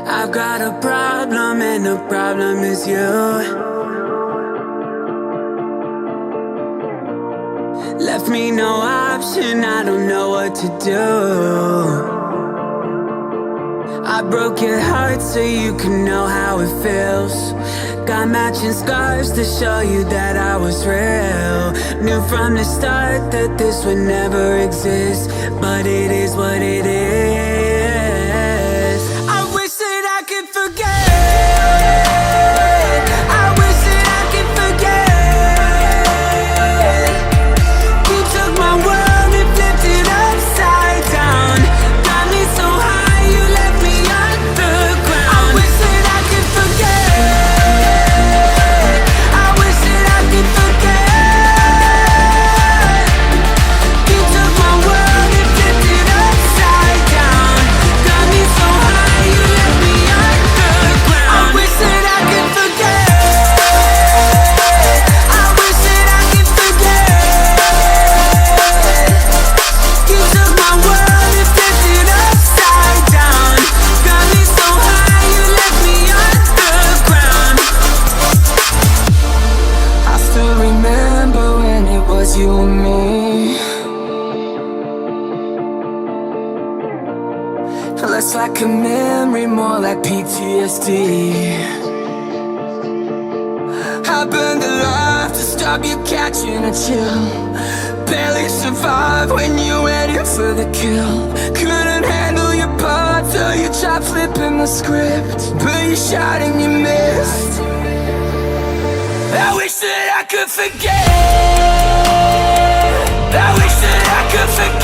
I've got a problem and the problem is you. Left me no option, I don't know what to do. I broke your heart so you can know how it feels. Got matching scars to show you that I was real. Knew from the start that this would never exist, but it is what it is. I wish that I could forget. I wish that I could forget. You took my world and flipped it upside down. Got me so high, you left me on the ground. I wish that I could forget. I wish that I could forget. You took my world and flipped it upside down. Got me so high, you left me on the ground. I wish that I could forget. I wish that I could forget. You took my world and flipped it upside down. Got me so high, you left me on the ground. I still remember when it was you and me. Less like a memory, more like PTSD. I burned alive to stop you catching a chill. Barely survived when you went in for the kill. Couldn't handle your part, so you tried flipping the script, but you shot and you missed. I wish that I could forget. I wish that I could forget.